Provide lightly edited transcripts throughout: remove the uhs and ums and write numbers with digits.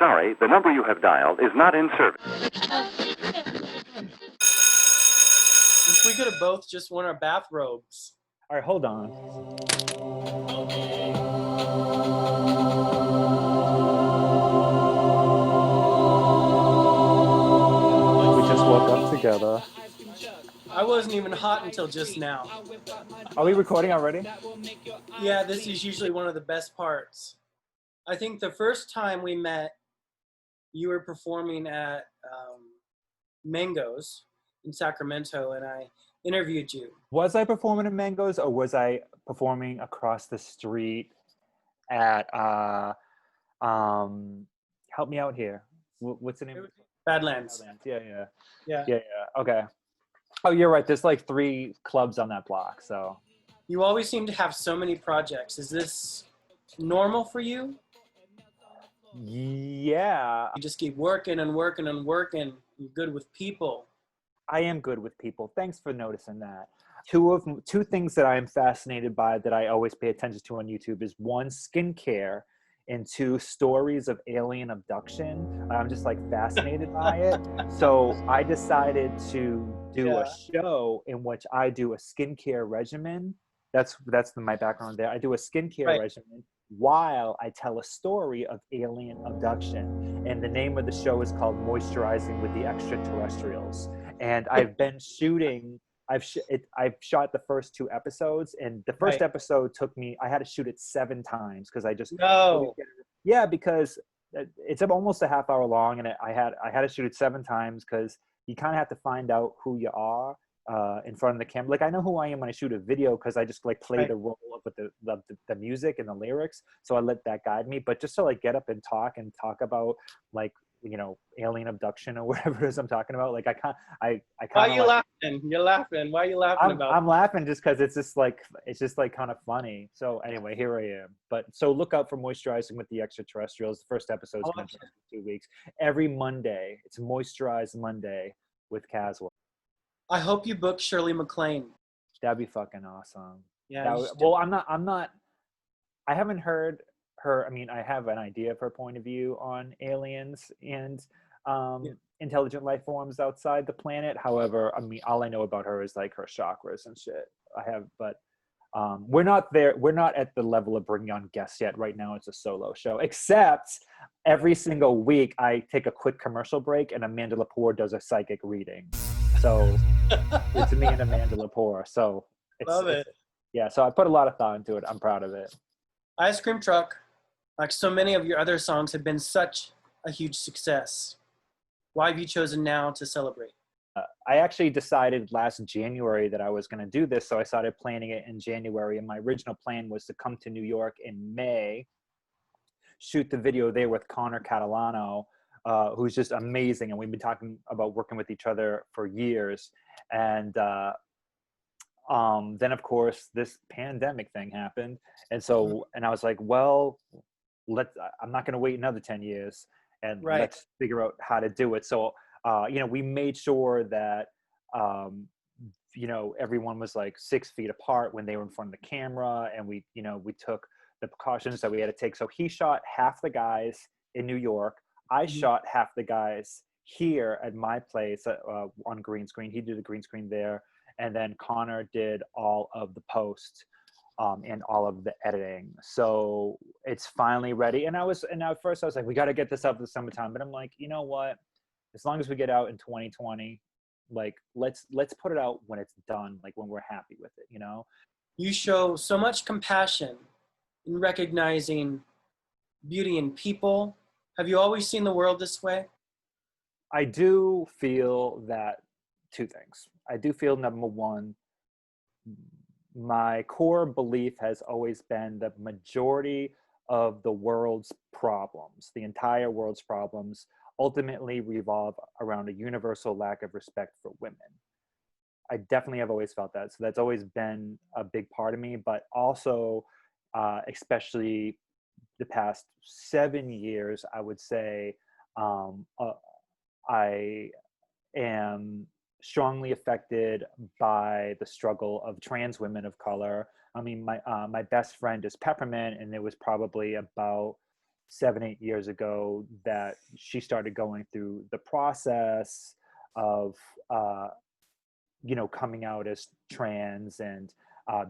sorry, the number you have dialed is not in service. If we could have both just worn our bathrobes. All right, hold on. We just woke up together. I wasn't even hot until just now. Are we recording already? Yeah, this is usually one of the best parts. I think the first time we met, you were performing at Mango's in Sacramento, and I interviewed you. Was I performing at Mango's, or was I performing across the street at help me out here. What's the name? Badlands. Yeah. Okay. Oh, you're right. There's like 3 clubs on that block. So You always seem to have so many projects. Is this normal for you? yeah, You just keep working and working and working. You're good with people. I am good with people. Thanks for noticing that. Two things that I am fascinated by that I always pay attention to on YouTube is 1, skincare, and 2, stories of alien abduction. I'm just like fascinated by it. So I decided to do a show in which I do a skincare regimen. That's my background there. I do a skincare regimen while I tell a story of alien abduction. And the name of the show is called Moisturizing with the Extraterrestrials. And I've been shooting, I've shot the first 2 episodes, and the first episode took me, I had to shoot it 7 times because I just, yeah, because it's almost a half hour long, and I had to shoot it 7 times because you kind of have to find out who you are in front of the camera. Like, I know who I am when I shoot a video because I just like play the role with the music and the lyrics, so I let that guide me. But just to like get up and talk about like, you know, alien abduction or whatever it is I'm talking about, like I can't. Why are you laughing? You're laughing. Why are you laughing about? I'm laughing just because it's just like kind of funny. So anyway, here I am. But so look out for Moisturizing with the Extraterrestrials. The first episode's going to be 2 weeks. Every Monday, it's Moisturize Monday with Cazwell. I hope you book Shirley MacLaine. That'd be fucking awesome. Yeah. Well, I'm not. I haven't heard her. I mean, I have an idea of her point of view on aliens and intelligent life forms outside the planet. However, I mean, all I know about her is like her chakras and shit. But we're not there. We're not at the level of bringing on guests yet. Right now, it's a solo show. Except every single week, I take a quick commercial break, and Amanda Lepore does a psychic reading. So it's me and Amanda Lepore. So love it. Yeah. So I put a lot of thought into it. I'm proud of it. Ice Cream Truck, like so many of your other songs, have been such a huge success. Why have you chosen now to celebrate? I actually decided last January that I was going to do this, so I started planning it in January. And my original plan was to come to New York in May, shoot the video there with Connor Catalano, who's just amazing. And we've been talking about working with each other for years. And then, of course, this pandemic thing happened. And so, and I was like, well, I'm not going to wait another 10 years. And let's figure out how to do it. So, you know, we made sure that, you know, everyone was like 6 feet apart when they were in front of the camera. And we took the precautions that we had to take. So he shot half the guys in New York. I shot half the guys here at my place on green screen. He did a green screen there. And then Connor did all of the post and all of the editing. So it's finally ready. And at first I was like, we got to get this up in the summertime. But I'm like, you know what? As long as we get out in 2020, like let's put it out when it's done, like when we're happy with it, you know? You show so much compassion in recognizing beauty in people. Have you always seen the world this way? I do feel that 2 things. I do feel, number 1, my core belief has always been that majority of the world's problems, the entire world's problems, ultimately revolve around a universal lack of respect for women. I definitely have always felt that. So that's always been a big part of me, but also, especially the past 7 years, I would say, I am strongly affected by the struggle of trans women of color. I mean, my best friend is Peppermint, and it was probably about 7-8 years ago that she started going through the process of coming out as trans, and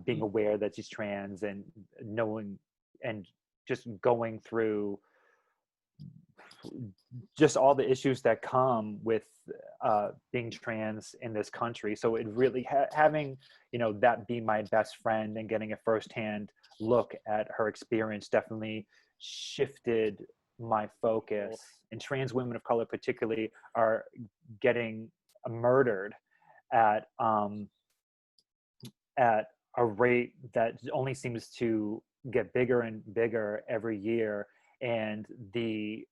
being aware that she's trans, and knowing and just going through just all the issues that come with being trans in this country. So it really having that be my best friend and getting a firsthand look at her experience definitely shifted my focus. And trans women of color particularly are getting murdered at a rate that only seems to get bigger and bigger every year. And the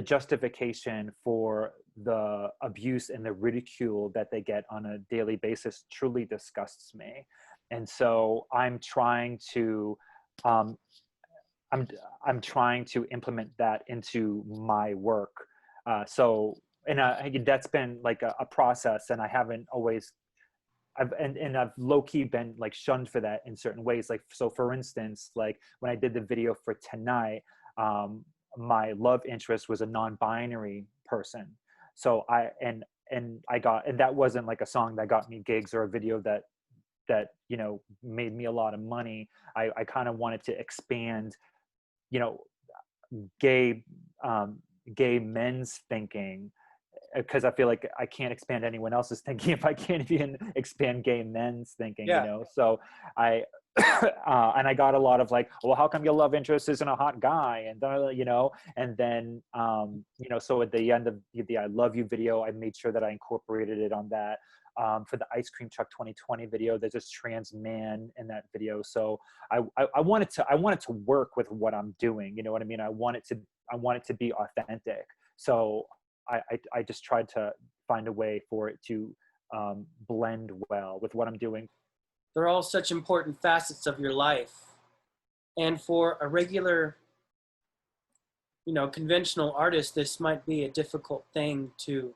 justification for the abuse and the ridicule that they get on a daily basis truly disgusts me. And so I'm trying to I'm trying to implement that into my work. That's been like a process, and I haven't always I've low-key been like shunned for that in certain ways. Like, so for instance, like when I did the video for Tonight, my love interest was a non-binary person. So that wasn't like a song that got me gigs or a video that made me a lot of money. I kind of wanted to expand, gay men's thinking, because I feel like I can't expand anyone else's thinking if I can't even expand gay men's thinking. So I and I got a lot of like, well, how come your love interest isn't a hot guy? And and then so at the end of the I Love You video, I made sure that I incorporated it on that. For the Ice Cream Truck 2020 video, there's this trans man in that video. So I wanted to work with what I'm doing. You know what I mean? I want it to be authentic. So I just tried to find a way for it to blend well with what I'm doing. They're all such important facets of your life. And for a regular, conventional artist, this might be a difficult thing to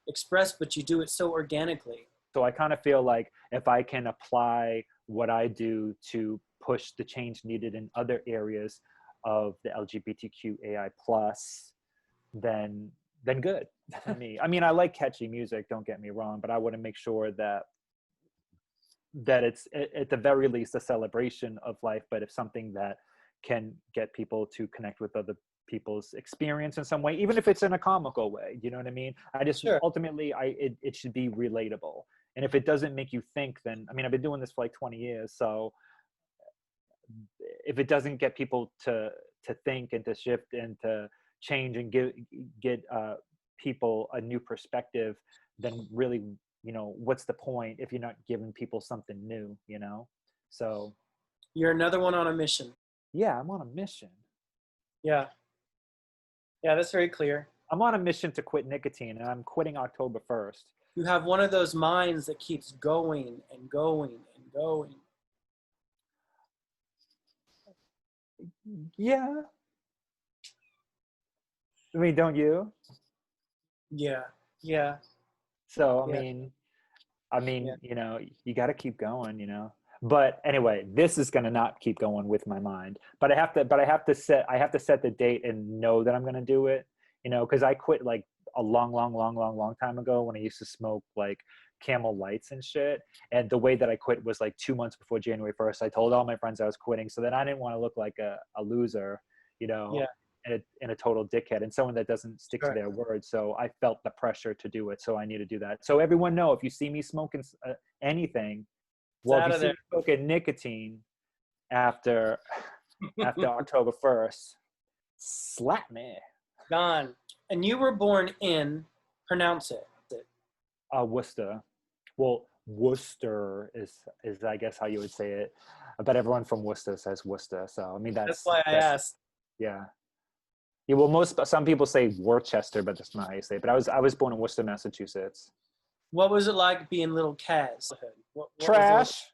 express, but you do it so organically. So I kind of feel like if I can apply what I do to push the change needed in other areas of the LGBTQAI+, then good for me. I mean, I like catchy music, don't get me wrong, but I want to make sure that it's at the very least a celebration of life, but it's something that can get people to connect with other people's experience in some way, even if it's in a comical way. You know what I mean? I just ultimately it should be relatable. And if it doesn't make you think, then I've been doing this for like 20 years. So if it doesn't get people to think and to shift and to change and get people a new perspective, then really, what's the point if you're not giving people something new, So you're another one on a mission. Yeah, I'm on a mission. Yeah, that's very clear. I'm on a mission to quit nicotine, and I'm quitting October 1st. You have one of those minds that keeps going and going and going. Yeah. I mean, don't you? Yeah. So, I mean, you got to keep going, But anyway, this is going to not keep going with my mind. But I have to set the date and know that I'm going to do it, because I quit like a long time ago when I used to smoke like Camel Lights and shit. And the way that I quit was like 2 months before January 1st. I told all my friends I was quitting, so then I didn't want to look like a loser, and a total dickhead and someone that doesn't stick to their word. So I felt the pressure to do it. So I need to do that. So everyone know, if you see me smoking anything, well, if you see me smoking nicotine after October 1st, slap me. Gone. And you were born in, pronounce it. Worcester. Well, Worcester is I guess how you would say it. But everyone from Worcester says Worcester. So that's why I asked. Yeah. Yeah, well, some people say Worcester, but that's not how you say it. But I was born in Worcester, Massachusetts. What was it like being little Caz? Trash.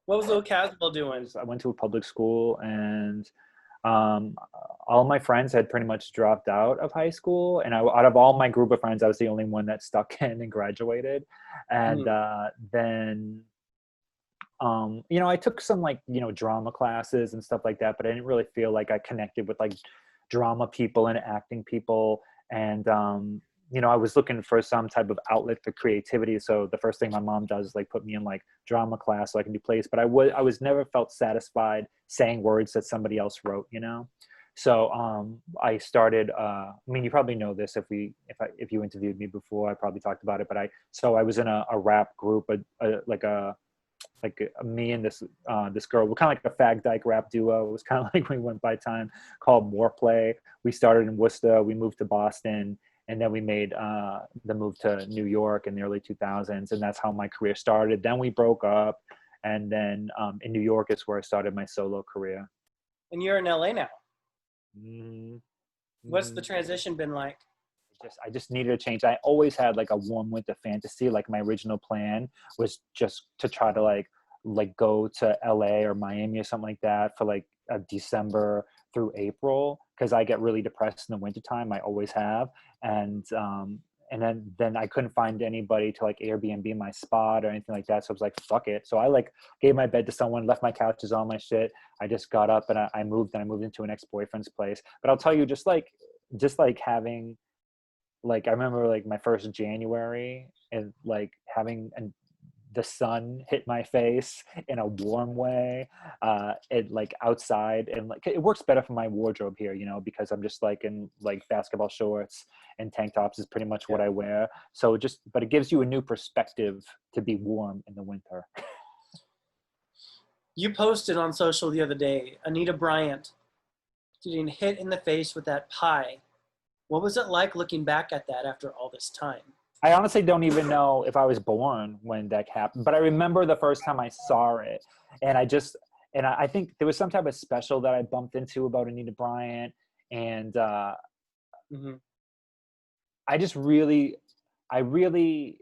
What was little Cazwell doing? I went to a public school, and all my friends had pretty much dropped out of high school. And out of all my group of friends, I was the only one that stuck in and graduated. And then, I took some drama classes and stuff like that, but I didn't really feel like I connected with like drama people and acting people. And, you know, I was looking for some type of outlet for creativity. So the first thing my mom does is like put me in like drama class so I can do plays, but I was never felt satisfied saying words that somebody else wrote, you know? So I started, I mean, you probably know this if you interviewed me before, I probably talked about it, but I was in a rap group, me and this girl, we're kind of like a fag dyke rap duo. It was kind of like we went by time, called More Play. We started in Worcester, we moved to Boston, and then we made the move to New York in the early 2000s, and that's how my career started. Then we broke up, and then in New York is where I started my solo career. And you're in LA now. Mm-hmm. What's the transition been like? I just needed a change. I always had like a warm winter fantasy. Like my original plan was just to try to like go to LA or Miami or something like that for like December through April, because I get really depressed in the wintertime. I always have. And then I couldn't find anybody to like Airbnb my spot or anything like that. So I was like, fuck it. So I like gave my bed to someone, left my couches, all my shit. I just got up and I moved into an ex-boyfriend's place. But I'll tell you, just like having, like, I remember like my first January and like having the sun hit my face in a warm way, it like outside, and like it works better for my wardrobe here, you know, because I'm just like in like basketball shorts and tank tops is pretty much what I wear. So but it gives you a new perspective to be warm in the winter. You posted on social the other day, Anita Bryant getting hit in the face with that pie. What was it like looking back at that after all this time? I honestly don't even know if I was born when that happened, but I remember the first time I saw it, and I think there was some type of special that I bumped into about Anita Bryant, and Mm-hmm.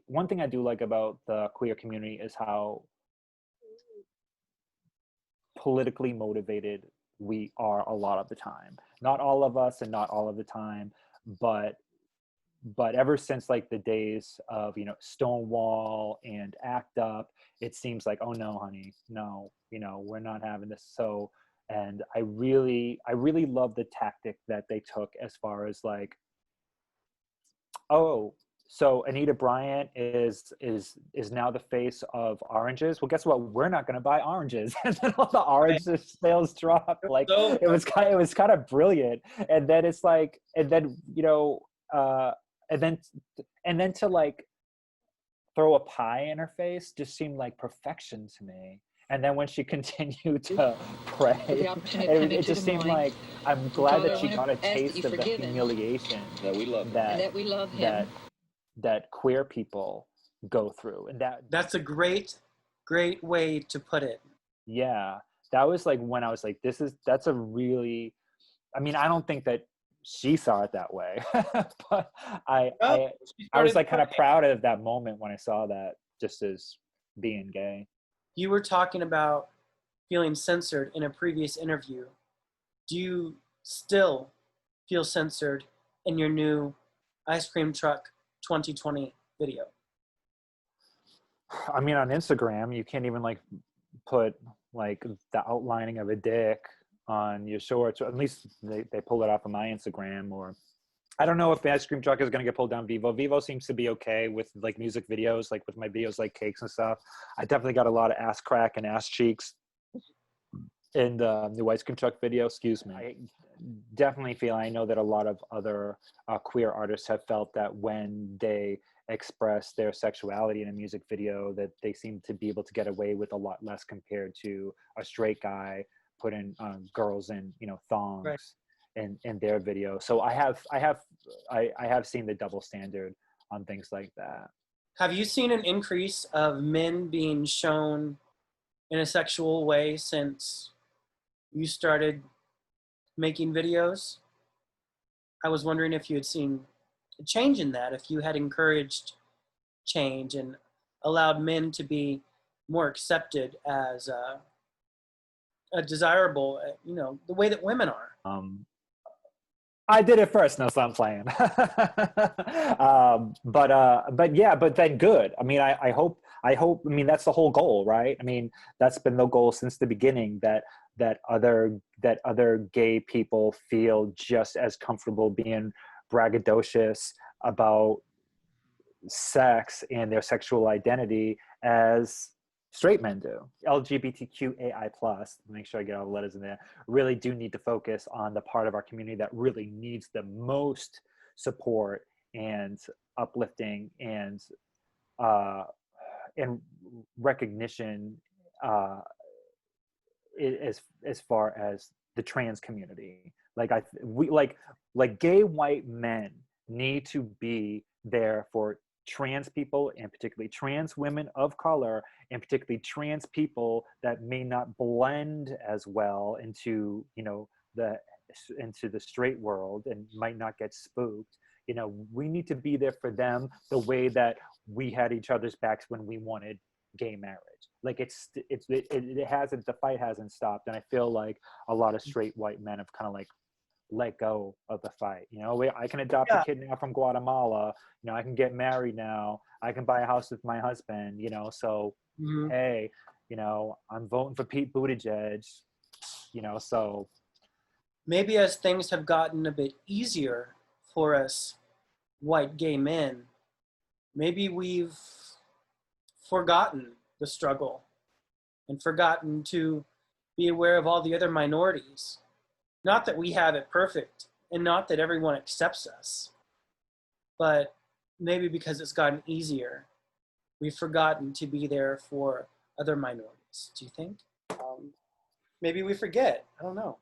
One thing I do like about the queer community is how politically motivated we are a lot of the time. Not all of us and not all of the time, but ever since like the days of, you know, Stonewall and ACT UP, it seems like, oh no, honey, no, you know, we're not having this. So, and I really love the tactic that they took as far as like, oh, so Anita Bryant is now the face of oranges. Well, guess what? We're not going to buy oranges, and then all the oranges sales dropped. Like it was kind of brilliant. And then it's like, and then you know, and then to like throw a pie in her face just seemed like perfection to me. And then when she continued to pray, it just seemed like, I'm glad that she got a taste of the humiliation that we love that queer people go through. And that's a great way to put it. Yeah, that was like when I was like, that's a really, I mean, I don't think that she saw it that way, but I was like kind of proud of that moment when I saw that, just as being gay. You were talking about feeling censored in a previous interview. Do you still feel censored in your new Ice Cream Truck 2020 video? I mean, on Instagram, you can't even like put like the outlining of a dick on your shorts, or at least they pull it off of my Instagram. Or I don't know if the Ice Cream Truck is going to get pulled down Vivo. Vivo seems to be okay with like music videos, like with my videos like cakes and stuff. I definitely got a lot of ass crack and ass cheeks in the new Ice Cream Truck video. Excuse me. I definitely feel, I know that a lot of other queer artists have felt that when they express their sexuality in a music video, that they seem to be able to get away with a lot less compared to a straight guy putting girls in, you know, thongs. Right. In their video. So I have seen the double standard on things like that. Have you seen an increase of men being shown in a sexual way since you started making videos? I was wondering if you had seen a change in that, if you had encouraged change and allowed men to be more accepted as a desirable, you know, the way that women are. I did it first. No, so I'm playing. But then good. I mean, I hope, I mean, that's the whole goal, right? I mean, that's been the goal since the beginning, that that other gay people feel just as comfortable being braggadocious about sex and their sexual identity as straight men do. LGBTQAI+, make sure I get all the letters in there, really do need to focus on the part of our community that really needs the most support and uplifting and recognition as far as the trans community. Like gay white men need to be there for trans people, and particularly trans women of color, and particularly trans people that may not blend as well into, you know, into the straight world and might not get spooked. You know, we need to be there for them the way that we had each other's backs when we wanted gay marriage. Like it hasn't, the fight hasn't stopped, and I feel like a lot of straight white men have kind of like let go of the fight. You know, I can adopt a kid now from Guatemala. You know, I can get married now. I can buy a house with my husband. You know, so hey, you know, I'm voting for Pete Buttigieg. You know, so maybe as things have gotten a bit easier for us white gay men, maybe we've forgotten the struggle and forgotten to be aware of all the other minorities. Not that we have it perfect and not that everyone accepts us, but maybe because it's gotten easier, we've forgotten to be there for other minorities. Do you think? Maybe we forget. I don't know.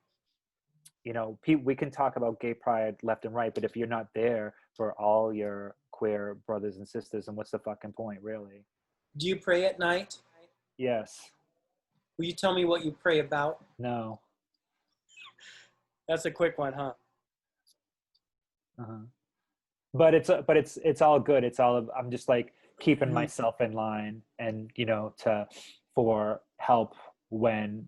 You know, Pete, we can talk about gay pride left and right, but if you're not there for all your queer brothers and sisters, then what's the fucking point, really? Do you pray at night? Yes. Will you tell me what you pray about? No. That's a quick one, huh? But it's all good. It's all, I'm just like keeping myself in line, and you know, for help when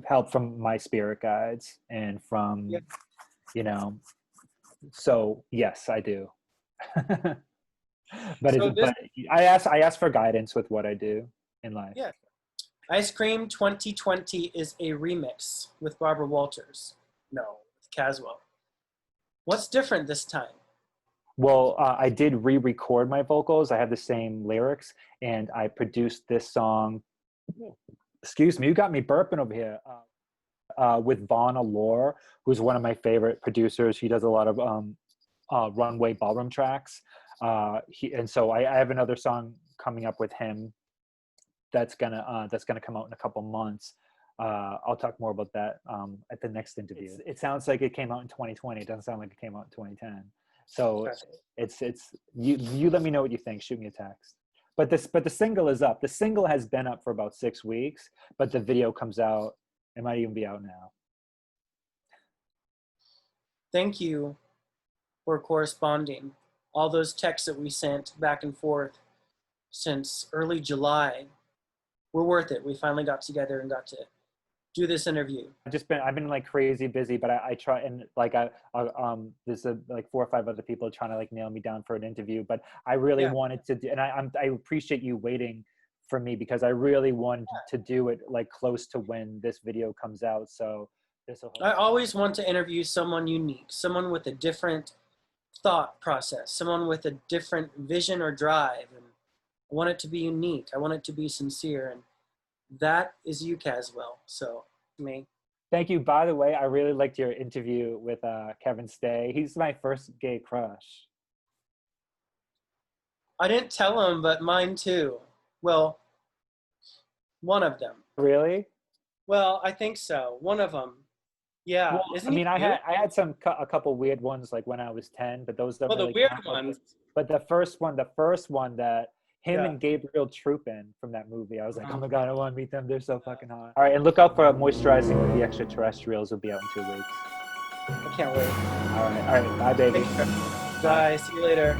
help from my spirit guides and from you know. So yes, I do. But I ask for guidance with what I do in life. Yeah. Ice Cream 2020 is a remix with Barbara Walters. No, with Cazwell. What's different this time? Well, I did re-record my vocals. I have the same lyrics, and I produced this song. Excuse me, you got me burping over here. With Vaughn Allure, who's one of my favorite producers. He does a lot of runway ballroom tracks. And so I have another song coming up with him that's gonna come out in a couple months. I'll talk more about that at the next interview. It sounds like it came out in 2020. It doesn't sound like it came out in 2010. So it's you let me know what you think. Shoot me a text. But the single is up. The single has been up for about 6 weeks, but the video comes out. It might even be out now. Thank you for corresponding. All those texts that we sent back and forth since early July were worth it. We finally got together and got to do this interview. I've been like crazy busy, but I try, and like there's like 4 or 5 other people trying to like nail me down for an interview, but I really wanted to do, and I appreciate you waiting for me, because I really wanted to do it like close to when this video comes out. So I always want to interview someone unique, someone with a different thought process, someone with a different vision or drive. And I want it to be unique. I want it to be sincere. And that is you, Cazwell. So, me. Thank you. By the way, I really liked your interview with Kevin Stay. He's my first gay crush. I didn't tell him, but mine too. Well, one of them. Really? Well, I think so. One of them. Yeah. Well, I mean, I had a couple weird ones like when I was 10, but those don't really the weird count. ones. But the first one that him and Gabriel Troupin from that movie, I was like, oh my God, I want to meet them. They're so fucking hot. All right, and look out for Moisturizing with the Extraterrestrials. Will be out in 2 weeks. I can't wait. All right. Bye, baby. Bye. See you later.